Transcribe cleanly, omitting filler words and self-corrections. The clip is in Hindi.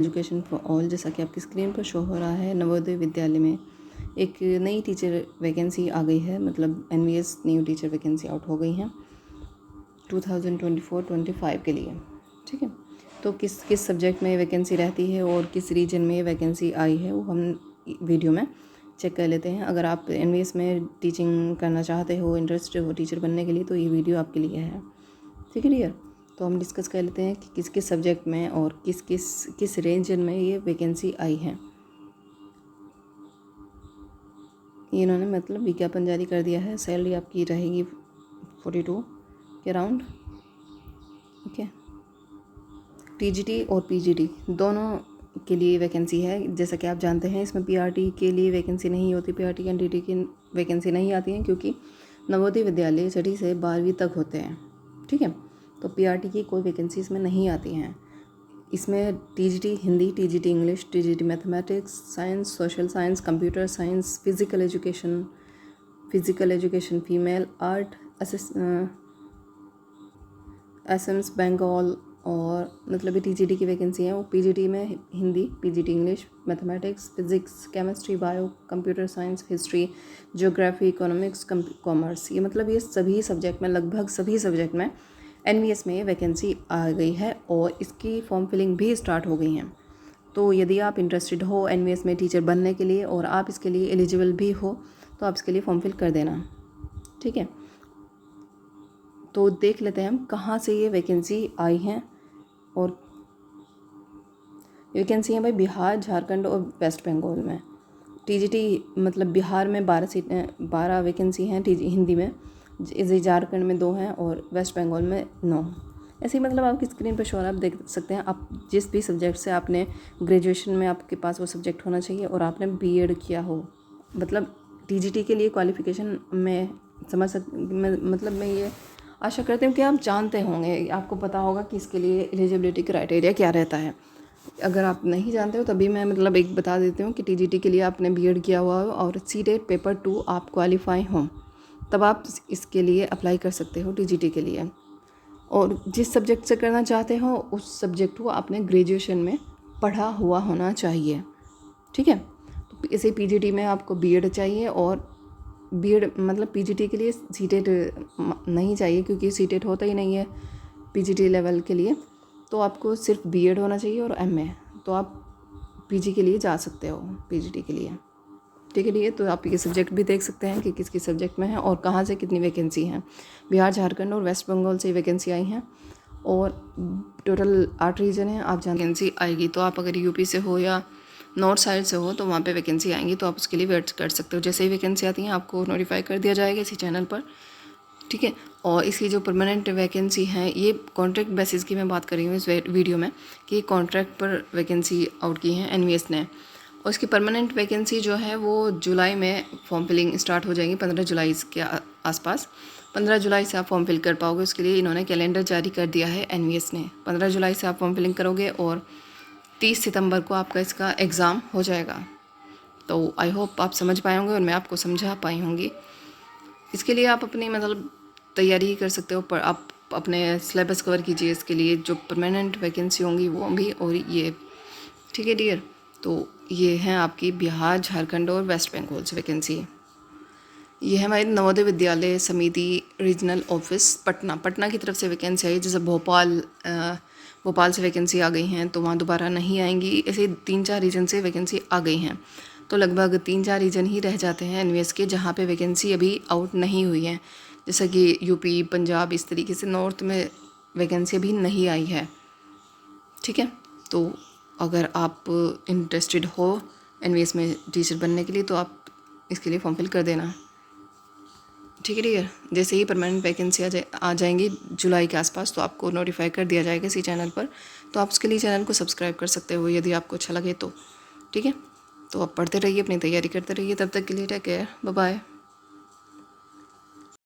Education for all. जैसा कि आपकी स्क्रीन पर शो हो रहा है, नवोदय विद्यालय में एक नई टीचर वैकेंसी आ गई है, मतलब NVS new teacher vacancy out हो गई हैं 2024-25 के लिए। ठीक है, तो किस किस सब्जेक्ट में वैकेंसी रहती है और किस रीजन में वैकेंसी आई है वो हम वीडियो में चेक कर लेते हैं। अगर आप एनवीएस में टीचिंग करना चाहते हो, इंटरेस्टेड हो टीचर बनने के लिए, तो ये वीडियो आपके लिए है। ठीक है डियर, तो हम डिस्कस कर लेते हैं कि किस किस सब्जेक्ट में और किस रेंज में ये वैकेंसी आई है। ये इन्होंने मतलब विज्ञापन जारी कर दिया है। सैलरी आपकी रहेगी 42 के अराउंड। ओके, टीजीटी और पीजीटी दोनों के लिए वैकेंसी है। जैसा कि आप जानते हैं, इसमें पीआरटी के लिए वैकेंसी नहीं होती, पीआरटी एंड टीटी की वैकेंसी नहीं आती हैं, क्योंकि नवोदय विद्यालय 6ठी से 12वीं तक होते हैं। ठीक है, तो पीआरटी की कोई वैकेंसी इसमें नहीं आती हैं। इसमें TGT Hindi, TGT English, TGT mathematics, science, social science, computer science, physical education, female art, SMS Bengal, और मतलब ये टीजीटी की वैकेंसी है। वो पीजीटी में Hindi, PGT English, mathematics, physics, chemistry, bio, computer science, history, geography, economics, commerce, ये मतलब ये सभी सब्जेक्ट में, लगभग सभी सब्जेक्ट में एनवीएस में वैकेंसी आ गई है और इसकी फॉर्म फिलिंग भी स्टार्ट हो गई हैं। तो यदि आप इंटरेस्टेड हो एनवीएस में टीचर बनने के लिए और आप इसके लिए एलिजिबल भी हो, तो आप इसके लिए फॉर्म फिल कर देना। ठीक है, तो देख लेते हैं हम कहाँ से ये वैकेंसी आई हैं। और वैकेंसी है भाई बिहार, झारखंड और वेस्ट बंगाल में। टीजीटी मतलब बिहार में 12 वैकेंसी हैं हिंदी में, झारखंड में 2 हैं और वेस्ट बंगाल में 9। ऐसे ही मतलब आपकी स्क्रीन पर शो आप देख सकते हैं। आप जिस भी सब्जेक्ट से आपने ग्रेजुएशन में आपके पास वो सब्जेक्ट होना चाहिए और आपने बीएड किया हो, मतलब टीजीटी के लिए क्वालिफ़िकेशन में मतलब मैं ये आशा करती हूँ कि आप जानते होंगे, आपको पता होगा कि इसके लिए एलिजिबिलिटी क्राइटेरिया क्या रहता है। अगर आप नहीं जानते हो तभी मैं मतलब एक बता देती हूँ कि टीजीटी के लिए आपने बीएड किया हुआ हो और सीटेट पेपर 2 आप क्वालिफाई हों, तब आप इसके लिए अप्लाई कर सकते हो टीजीटी के लिए। और जिस सब्जेक्ट से करना चाहते हो उस सब्जेक्ट को आपने ग्रेजुएशन में पढ़ा हुआ होना चाहिए। ठीक है, तो इसे पीजीटी में आपको बीएड चाहिए, और बीएड मतलब पीजीटी के लिए सीटेट नहीं चाहिए, क्योंकि सीटेट होता ही नहीं है पीजीटी लेवल के लिए। तो आपको सिर्फ बीएड होना चाहिए और एमए, तो आप पीजी के लिए जा सकते हो पीजीटी के लिए। ठीक है, ठीक है, तो आप ये सब्जेक्ट भी देख सकते हैं कि किस किस सब्जेक्ट में है और कहाँ से कितनी वैकेंसी हैं। बिहार, झारखंड और वेस्ट बंगाल से वैकेंसी आई हैं और टोटल 8 रीजन है। आप जहाँ वैकेंसी आएगी, तो आप अगर यूपी से हो या नॉर्थ साइड से हो तो वहाँ पे वैकेंसी आएंगी, तो आप उसके लिए वेट कर सकते हो। जैसे ही वैकेंसी आती हैं आपको नोटिफाई कर दिया जाएगा इसी चैनल पर। ठीक है, और इसकी जो परमानेंट वैकेंसी है, ये कॉन्ट्रैक्ट बेसिस की मैं बात कर रही हूँ इस वीडियो में, कि कॉन्ट्रैक्ट पर वैकेंसी आउट की है एनवीएस ने। और इसकी परमानेंट वैकेंसी जो है वो जुलाई में फॉर्म फिलिंग स्टार्ट हो जाएगी, 15 जुलाई के आसपास। 15 जुलाई से आप फॉर्म फिल कर पाओगे, उसके लिए इन्होंने कैलेंडर जारी कर दिया है एनवीएस ने। 15 जुलाई से आप फॉर्म फिलिंग करोगे और 30 सितंबर को आपका इसका एग्ज़ाम हो जाएगा। तो आई होप आप समझ पाए होंगे और मैं आपको समझा पाई होंगी। इसके लिए आप अपनी मतलब तैयारी कर सकते हो, पर आप अपने सिलेबस कवर कीजिए इसके लिए, जो परमानेंट वैकेंसी होंगी वो भी और ये। ठीक है डियर, तो ये हैं आपकी बिहार, झारखंड और वेस्ट बंगाल से वैकेंसी। ये है हमारे नवोदय विद्यालय समिति रीजनल ऑफिस पटना की तरफ से वैकेंसी आई। जैसे भोपाल से वैकेंसी आ गई हैं तो वहाँ दोबारा नहीं आएंगी। ऐसे 3-4 रीजन से वैकेंसी आ गई हैं, तो लगभग 3-4 रीजन ही रह जाते हैं एनवीएस के जहाँ पे वैकेंसी अभी आउट नहीं हुई है, जैसा कि यूपी, पंजाब, इस तरीके से नॉर्थ में वैकेंसी अभी नहीं आई है। ठीक है, तो अगर आप इंटरेस्टेड हो एनवीएस में टीचर बनने के लिए तो आप इसके लिए फॉर्म फिल कर देना। ठीक है, ठीक है, जैसे ही परमानेंट वैकेंसी आ जाएंगी जुलाई के आसपास, तो आपको नोटिफाई कर दिया जाएगा इसी चैनल पर। तो आप उसके लिए चैनल को सब्सक्राइब कर सकते हो यदि आपको अच्छा लगे तो। ठीक है, तो आप पढ़ते रहिए, अपनी तैयारी करते रहिए। तब तक के लिए टेक केयर, बाय बाय।